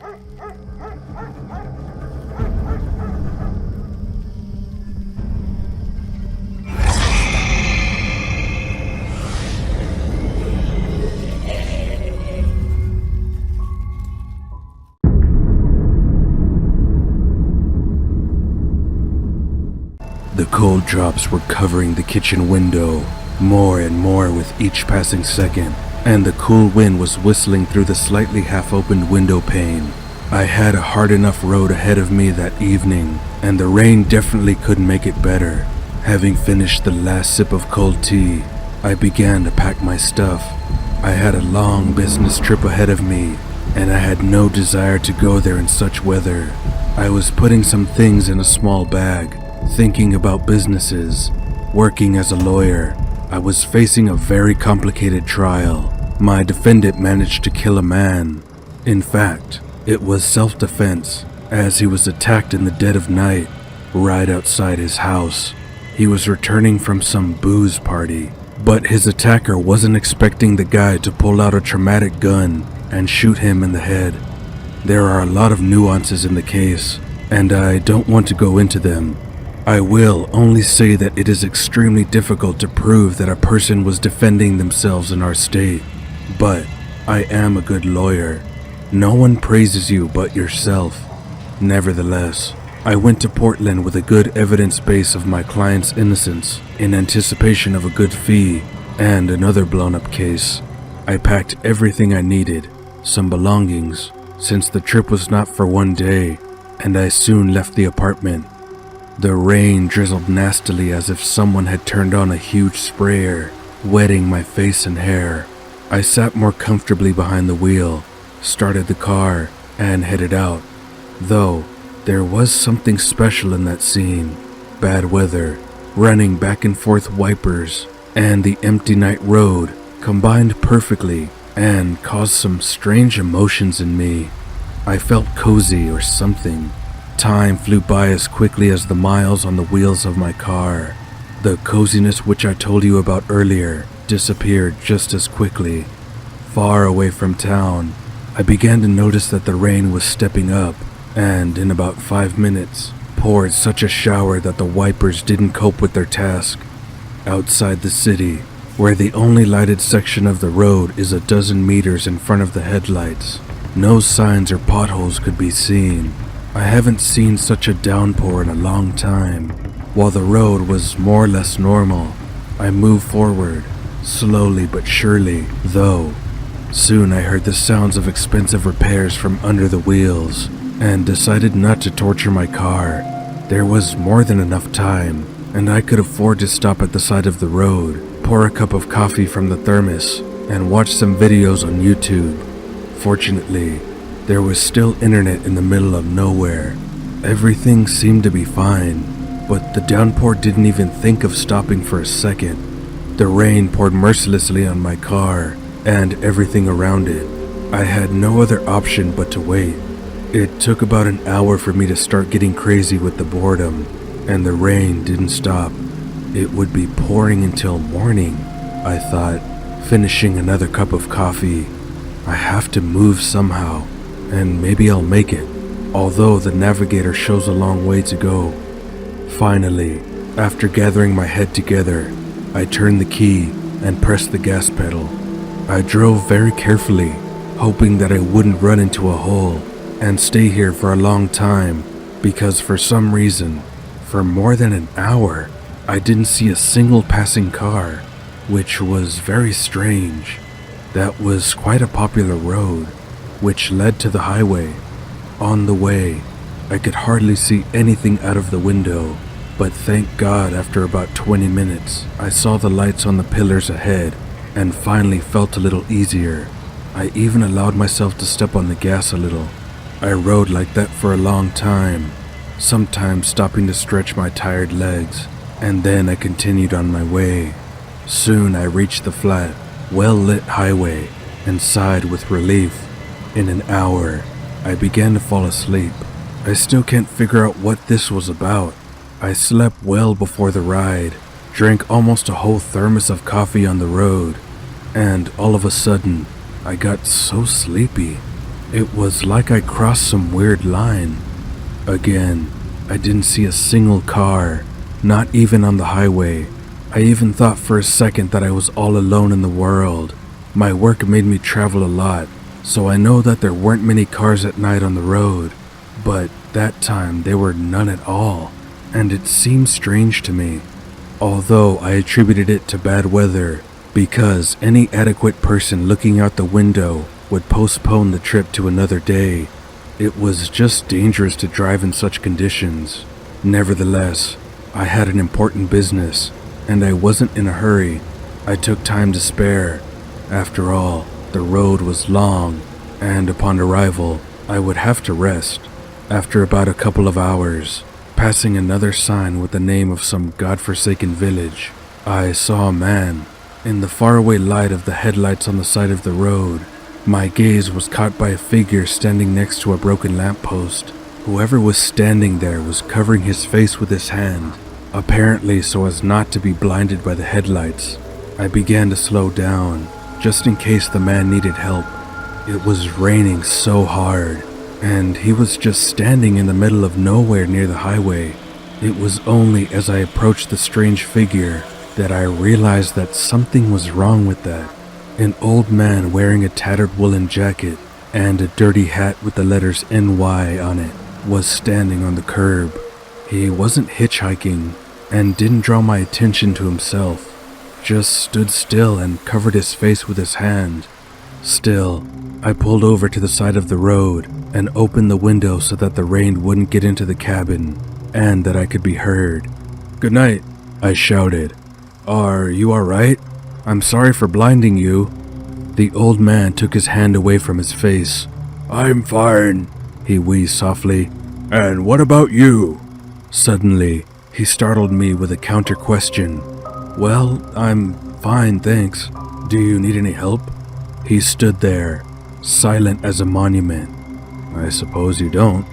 The cold drops were covering the kitchen window, more and more with each passing second, and the cool wind was whistling through the slightly half-opened window pane. I had a hard enough road ahead of me that evening, and the rain definitely couldn't make it better. Having finished the last sip of cold tea, I began to pack my stuff. I had a long business trip ahead of me, and I had no desire to go there in such weather. I was putting some things in a small bag, thinking about businesses. Working as a lawyer, I was facing a very complicated trial. My defendant managed to kill a man. In fact, it was self-defense, as he was attacked in the dead of night, right outside his house. He was returning from some booze party, but his attacker wasn't expecting the guy to pull out a traumatic gun and shoot him in the head. There are a lot of nuances in the case, and I don't want to go into them. I will only say that it is extremely difficult to prove that a person was defending themselves in our state. But I am a good lawyer. No one praises you but yourself. Nevertheless, I went to Portland with a good evidence base of my client's innocence in anticipation of a good fee and another blown-up case. I packed everything I needed, some belongings, since the trip was not for one day, and I soon left the apartment. The rain drizzled nastily as if someone had turned on a huge sprayer, wetting my face and hair. I sat more comfortably behind the wheel, started the car, and headed out. Though, there was something special in that scene. Bad weather, running back and forth wipers, and the empty night road combined perfectly and caused some strange emotions in me. I felt cozy or something. Time flew by as quickly as the miles on the wheels of my car. The coziness which I told you about earlier disappeared just as quickly. Far away from town, I began to notice that the rain was stepping up, and in about 5 minutes, poured such a shower that the wipers didn't cope with their task. Outside the city, where the only lighted section of the road is a dozen meters in front of the headlights, no signs or potholes could be seen. I haven't seen such a downpour in a long time. While the road was more or less normal, I moved forward, slowly but surely, though. Soon I heard the sounds of expensive repairs from under the wheels, and decided not to torture my car. There was more than enough time, and I could afford to stop at the side of the road, pour a cup of coffee from the thermos, and watch some videos on YouTube. Fortunately, there was still internet in the middle of nowhere. Everything seemed to be fine, but the downpour didn't even think of stopping for a second. The rain poured mercilessly on my car and everything around it. I had no other option but to wait. It took about an hour for me to start getting crazy with the boredom, and the rain didn't stop. It would be pouring until morning, I thought, finishing another cup of coffee. I have to move somehow, and maybe I'll make it, although the navigator shows a long way to go. Finally, after gathering my head together, I turned the key and pressed the gas pedal. I drove very carefully, hoping that I wouldn't run into a hole and stay here for a long time, because for some reason, for more than an hour, I didn't see a single passing car, which was very strange. That was quite a popular road, which led to the highway. On the way, I could hardly see anything out of the window, but thank God after about 20 minutes, I saw the lights on the pillars ahead and finally felt a little easier. I even allowed myself to step on the gas a little. I rode like that for a long time, sometimes stopping to stretch my tired legs, and then I continued on my way. Soon I reached the flat, well-lit highway and sighed with relief. In an hour, I began to fall asleep. I still can't figure out what this was about. I slept well before the ride, drank almost a whole thermos of coffee on the road, and all of a sudden, I got so sleepy. It was like I crossed some weird line. Again, I didn't see a single car, not even on the highway. I even thought for a second that I was all alone in the world. My work made me travel a lot, so I know that there weren't many cars at night on the road, but that time there were none at all, and it seemed strange to me. Although I attributed it to bad weather, because any adequate person looking out the window would postpone the trip to another day. It was just dangerous to drive in such conditions. Nevertheless, I had an important business, and I wasn't in a hurry. I took time to spare. After all, the road was long, and upon arrival, I would have to rest. After about a couple of hours, passing another sign with the name of some godforsaken village, I saw a man. In the faraway light of the headlights on the side of the road, my gaze was caught by a figure standing next to a broken lamppost. Whoever was standing there was covering his face with his hand, apparently so as not to be blinded by the headlights. I began to slow down, just in case the man needed help. It was raining so hard, and he was just standing in the middle of nowhere near the highway. It was only as I approached the strange figure that I realized that something was wrong with that. An old man wearing a tattered woolen jacket and a dirty hat with the letters NY on it was standing on the curb. He wasn't hitchhiking and didn't draw my attention to himself, just stood still and covered his face with his hand. Still, I pulled over to the side of the road and opened the window so that the rain wouldn't get into the cabin and that I could be heard. "Good night," I shouted. "Are you all right? I'm sorry for blinding you." The old man took his hand away from his face. "I'm fine," he wheezed softly. "And what about you?" Suddenly, he startled me with a counter question. "Well, I'm fine, thanks. Do you need any help?" He stood there, silent as a monument. "I suppose you don't,"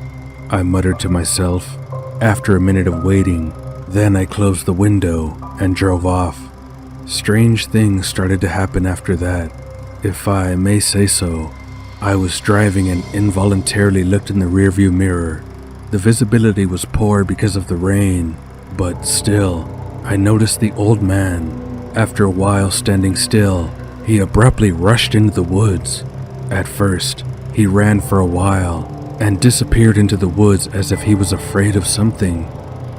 I muttered to myself. After a minute of waiting, then I closed the window and drove off. Strange things started to happen after that, if I may say so. I was driving and involuntarily looked in the rearview mirror. The visibility was poor because of the rain, but still, I noticed the old man. After a while standing still, he abruptly rushed into the woods. At first, he ran for a while and disappeared into the woods as if he was afraid of something.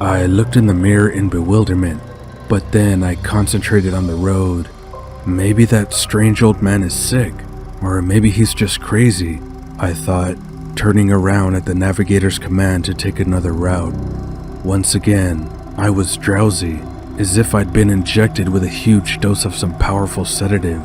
I looked in the mirror in bewilderment, but then I concentrated on the road. Maybe that strange old man is sick, or maybe he's just crazy, I thought, turning around at the navigator's command to take another route. Once again, I was drowsy, as if I'd been injected with a huge dose of some powerful sedative.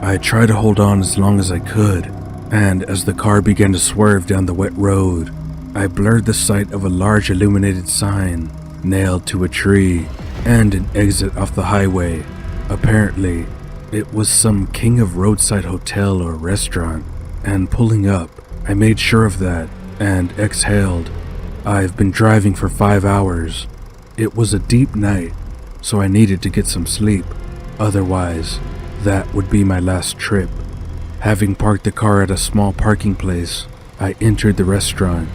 I tried to hold on as long as I could, and as the car began to swerve down the wet road, I blurred the sight of a large illuminated sign nailed to a tree and an exit off the highway. Apparently, it was some king of roadside hotel or restaurant, and pulling up, I made sure of that and exhaled. I've been driving for 5 hours. It was a deep night, so I needed to get some sleep. Otherwise, that would be my last trip. Having parked the car at a small parking place, I entered the restaurant.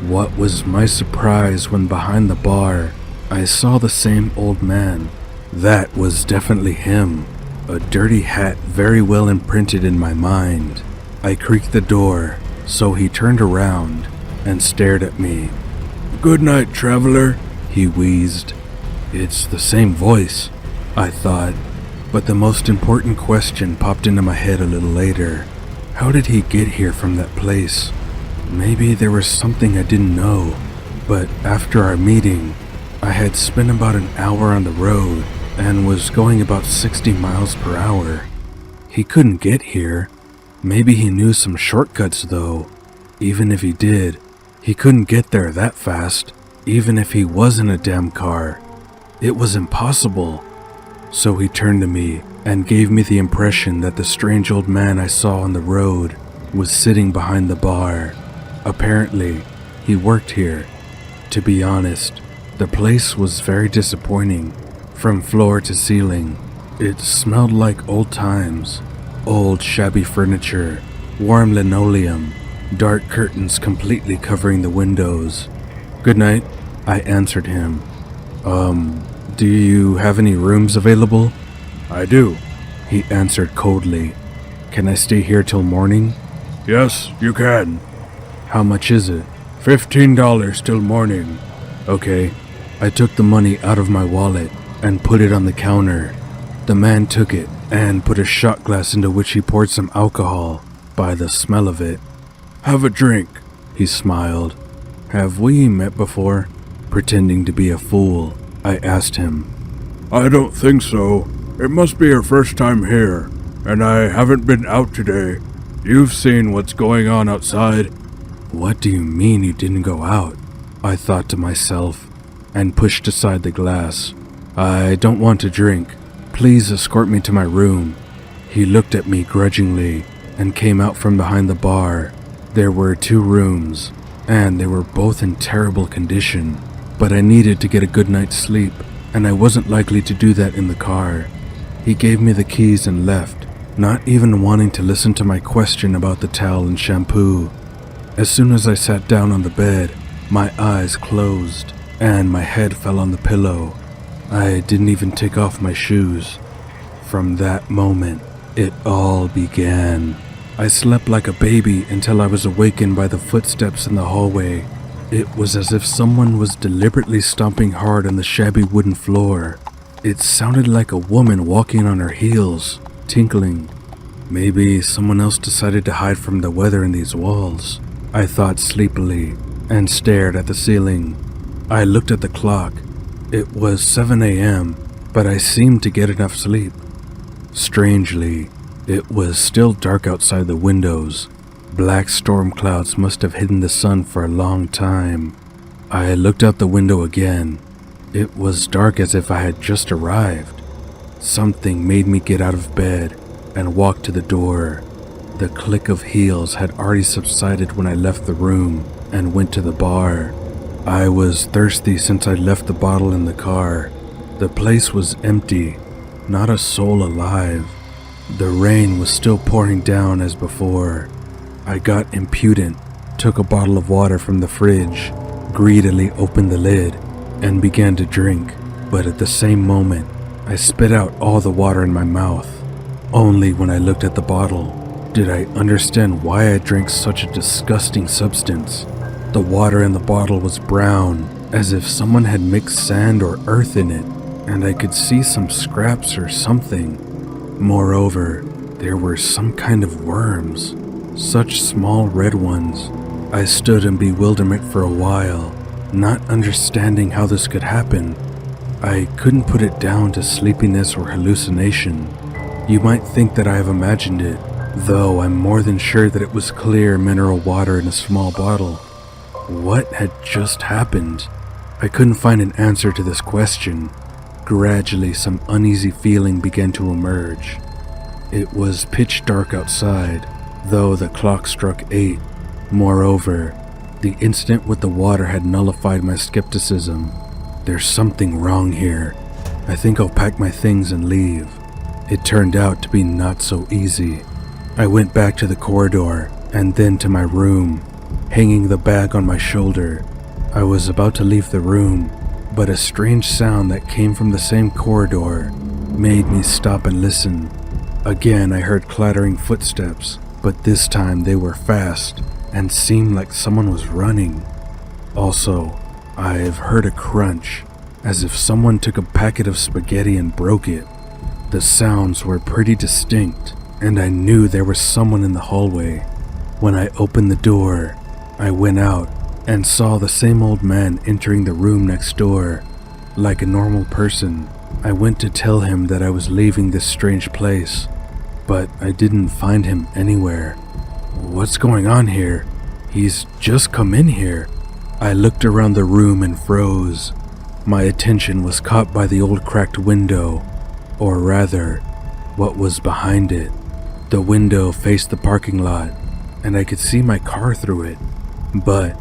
What was my surprise when behind the bar, I saw the same old man. That was definitely him. A dirty hat very well imprinted in my mind. I creaked the door, so he turned around and stared at me. "Good night, traveler," he wheezed. It's the same voice, I thought, but the most important question popped into my head a little later. How did he get here from that place? Maybe there was something I didn't know, but after our meeting, I had spent about an hour on the road and was going about 60 miles per hour. He couldn't get here. Maybe he knew some shortcuts though. Even if he did, he couldn't get there that fast, even if he was in a damn car. It was impossible. So he turned to me and gave me the impression that the strange old man I saw on the road was sitting behind the bar. Apparently, he worked here. To be honest, the place was very disappointing, from floor to ceiling. It smelled like old times, old shabby furniture, warm linoleum, dark curtains completely covering the windows. "Good night," I answered him. Do you have any rooms available?" "I do," he answered coldly. "Can I stay here till morning?" "Yes, you can." "How much is it?" $15 till morning." "Okay." I took the money out of my wallet and put it on the counter. The man took it and put a shot glass into which he poured some alcohol. By the smell of it, "Have a drink," he smiled. "Have we met before?" Pretending to be a fool, I asked him. "I don't think so. It must be your first time here, and I haven't been out today. You've seen what's going on outside." "What do you mean you didn't go out?" I thought to myself, and pushed aside the glass. "I don't want to drink. Please escort me to my room." He looked at me grudgingly and came out from behind the bar. There were 2 rooms, and they were both in terrible condition, but I needed to get a good night's sleep, and I wasn't likely to do that in the car. He gave me the keys and left, not even wanting to listen to my question about the towel and shampoo. As soon as I sat down on the bed, my eyes closed, and my head fell on the pillow. I didn't even take off my shoes. From that moment, it all began. I slept like a baby until I was awakened by the footsteps in the hallway. It was as if someone was deliberately stomping hard on the shabby wooden floor. It sounded like a woman walking on her heels, tinkling. Maybe someone else decided to hide from the weather in these walls, I thought sleepily, and stared at the ceiling. I looked at the clock. It was 7 a.m., but I seemed to get enough sleep. Strangely, it was still dark outside the windows. Black storm clouds must have hidden the sun for a long time. I looked out the window again. It was dark as if I had just arrived. Something made me get out of bed and walk to the door. The click of heels had already subsided when I left the room and went to the bar. I was thirsty since I left the bottle in the car. The place was empty, not a soul alive. The rain was still pouring down as before. I got impudent, took a bottle of water from the fridge, greedily opened the lid, and began to drink. But at the same moment, I spit out all the water in my mouth. Only when I looked at the bottle did I understand why I drank such a disgusting substance. The water in the bottle was brown, as if someone had mixed sand or earth in it, and I could see some scraps or something. Moreover, there were some kind of worms, such small red ones. I stood in bewilderment for a while, not understanding how this could happen. I couldn't put it down to sleepiness or hallucination. You might think that I have imagined it, though I'm more than sure that it was clear mineral water in a small bottle. What had just happened? I couldn't find an answer to this question. Gradually, some uneasy feeling began to emerge. It was pitch dark outside, though the clock struck 8. Moreover, the incident with the water had nullified my skepticism. There's something wrong here. I think I'll pack my things and leave. It turned out to be not so easy. I went back to the corridor and then to my room, hanging the bag on my shoulder. I was about to leave the room, but a strange sound that came from the same corridor made me stop and listen. Again, I heard clattering footsteps, but this time they were fast and seemed like someone was running. Also, I've heard a crunch, as if someone took a packet of spaghetti and broke it. The sounds were pretty distinct, and I knew there was someone in the hallway. When I opened the door, I went out and saw the same old man entering the room next door. Like a normal person, I went to tell him that I was leaving this strange place, but I didn't find him anywhere. What's going on here? He's just come in here. I looked around the room and froze. My attention was caught by the old cracked window, or rather, what was behind it. The window faced the parking lot, and I could see my car through it. But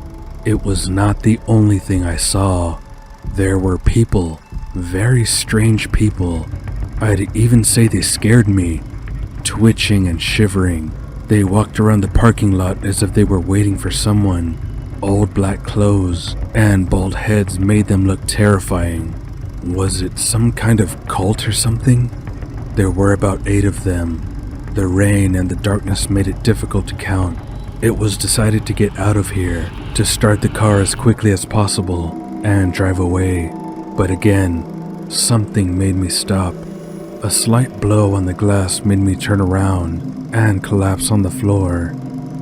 it was not the only thing I saw. There were people, very strange people. I'd even say they scared me, twitching and shivering, They walked around the parking lot as if they were waiting for someone. Old black clothes and bald heads made them look terrifying. Was it some kind of cult or something? There were about 8 of them. The rain and the darkness made it difficult to count. It was decided to get out of here, to start the car as quickly as possible and drive away. But again, something made me stop. A slight blow on the glass made me turn around and collapse on the floor,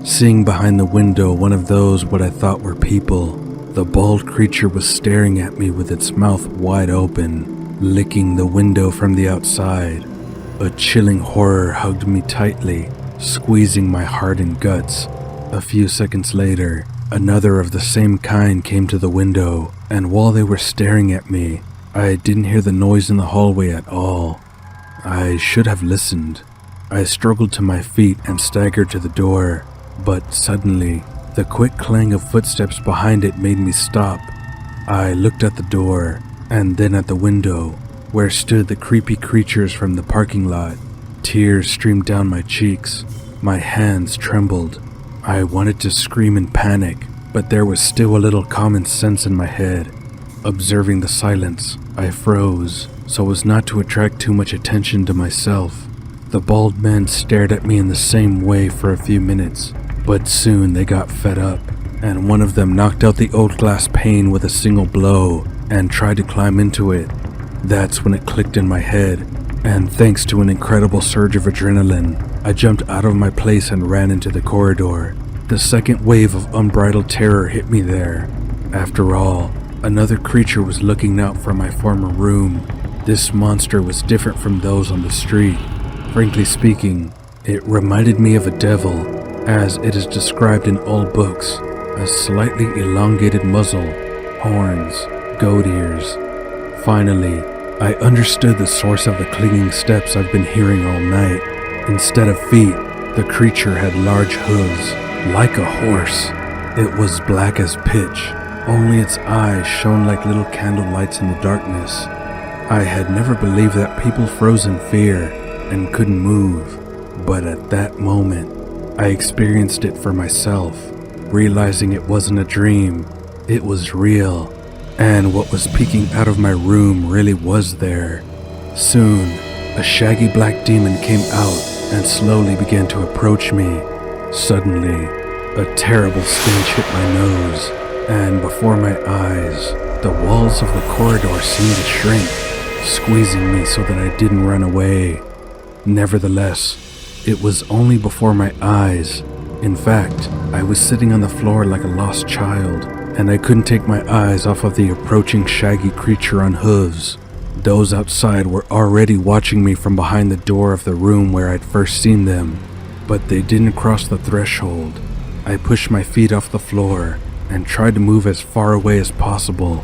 seeing behind the window one of those what I thought were people. The bald creature was staring at me with its mouth wide open, licking the window from the outside. A chilling horror hugged me tightly, squeezing my heart and guts. A few seconds later, another of the same kind came to the window, and while they were staring at me, I didn't hear the noise in the hallway at all. I should have listened. I struggled to my feet and staggered to the door, but suddenly, the quick clang of footsteps behind it made me stop. I looked at the door, and then at the window, where stood the creepy creatures from the parking lot. Tears streamed down my cheeks. My hands trembled. I wanted to scream in panic, but there was still a little common sense in my head. Observing the silence, I froze, so as not to attract too much attention to myself. The bald men stared at me in the same way for a few minutes, but soon they got fed up, and one of them knocked out the old glass pane with a single blow and tried to climb into it. That's when it clicked in my head, and thanks to an incredible surge of adrenaline, I jumped out of my place and ran into the corridor. The second wave of unbridled terror hit me there. After all, another creature was looking out from my former room. This monster was different from those on the street. Frankly speaking, it reminded me of a devil, as it is described in all books. A slightly elongated muzzle, horns, goat ears. Finally, I understood the source of the clinging steps I've been hearing all night. Instead of feet, the creature had large hooves, like a horse. It was black as pitch, only its eyes shone like little candle lights in the darkness. I had never believed that people froze in fear and couldn't move, but at that moment, I experienced it for myself, realizing it wasn't a dream, it was real, and what was peeking out of my room really was there. Soon, a shaggy black demon came out and slowly began to approach me. Suddenly, a terrible stench hit my nose, and before my eyes, the walls of the corridor seemed to shrink, squeezing me so that I didn't run away. Nevertheless, it was only before my eyes. In fact, I was sitting on the floor like a lost child, and I couldn't take my eyes off of the approaching shaggy creature on hooves. Those outside were already watching me from behind the door of the room where I'd first seen them, but they didn't cross the threshold. I pushed my feet off the floor and tried to move as far away as possible,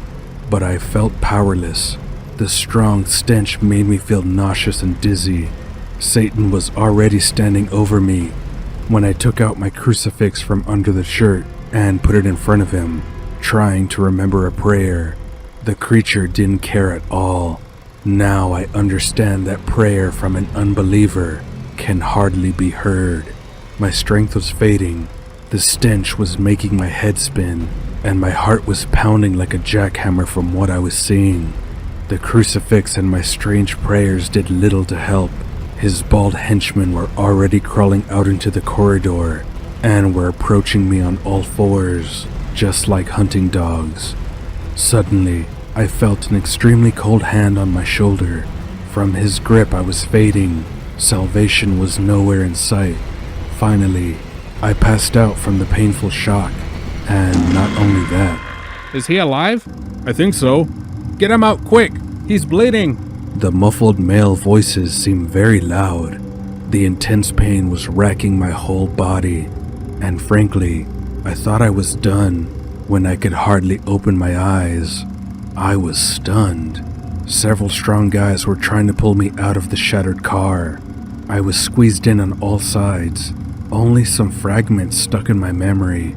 but I felt powerless. The strong stench made me feel nauseous and dizzy. Satan was already standing over me when I took out my crucifix from under the shirt and put it in front of him, trying to remember a prayer. The creature didn't care at all. Now I understand that prayer from an unbeliever can hardly be heard. My strength was fading. The stench was making my head spin, and my heart was pounding like a jackhammer from what I was seeing. The crucifix and my strange prayers did little to help. His bald henchmen were already crawling out into the corridor and were approaching me on all fours, just like hunting dogs. Suddenly, I felt an extremely cold hand on my shoulder. From his grip, I was fading. Salvation was nowhere in sight. Finally, I passed out from the painful shock, and not only that. Is he alive? I think so. Get him out quick! He's bleeding! The muffled male voices seemed very loud. The intense pain was racking my whole body, and frankly, I thought I was done when I could hardly open my eyes. I was stunned. Several strong guys were trying to pull me out of the shattered car. I was squeezed in on all sides. Only some fragments stuck in my memory.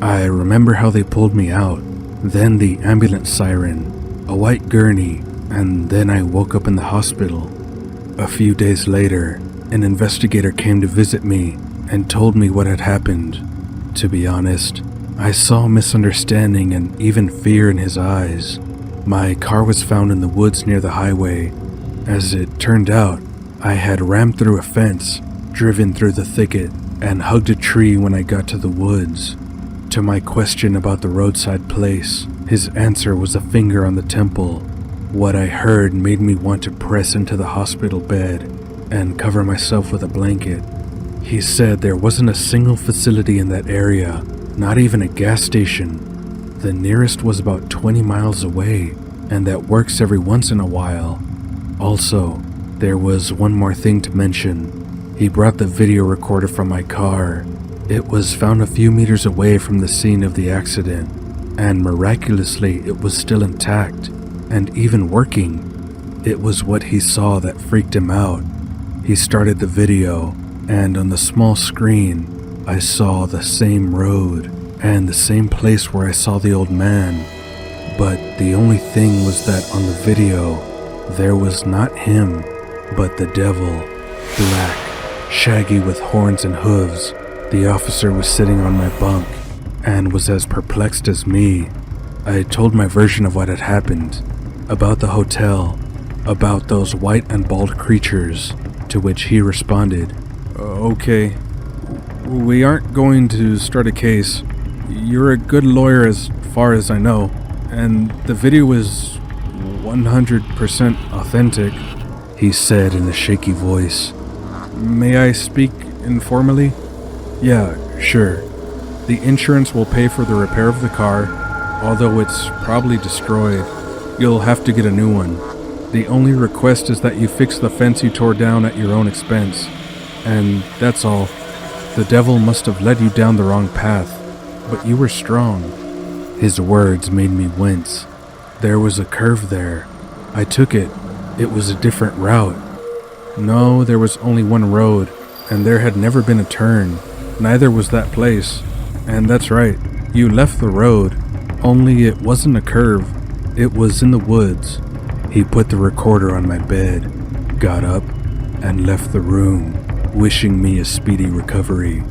I remember how they pulled me out, then the ambulance siren, a white gurney, and then I woke up in the hospital. A few days later, an investigator came to visit me and told me what had happened. To be honest, I saw misunderstanding and even fear in his eyes. My car was found in the woods near the highway. As it turned out, I had rammed through a fence, driven through the thicket, and hugged a tree when I got to the woods. To my question about the roadside place, his answer was a finger on the temple. What I heard made me want to press into the hospital bed and cover myself with a blanket. He said there wasn't a single facility in that area, not even a gas station. The nearest was about 20 miles away, and that works every once in a while. Also, there was one more thing to mention. He brought the video recorder from my car. It was found a few meters away from the scene of the accident, and miraculously it was still intact and even working. It was what he saw that freaked him out. He started the video, and on the small screen, I saw the same road and the same place where I saw the old man. But the only thing was that on the video, there was not him, but the devil, black, shaggy with horns and hooves. The officer was sitting on my bunk and was as perplexed as me. I told my version of what had happened, about the hotel, about those white and bald creatures, to which he responded, Okay. We aren't going to start a case. You're a good lawyer as far as I know, and the video is 100% authentic, he said in a shaky voice. May I speak informally? Yeah, sure. The insurance will pay for the repair of the car, although it's probably destroyed. You'll have to get a new one. The only request is that you fix the fence you tore down at your own expense. And that's all. The devil must have led you down the wrong path, but you were strong. His words made me wince. There was a curve there. I took it. It was a different route. No, there was only one road, and there had never been a turn. Neither was that place. And that's right, you left the road, only it wasn't a curve. It was in the woods. He put the recorder on my bed, got up, and left the room, wishing me a speedy recovery.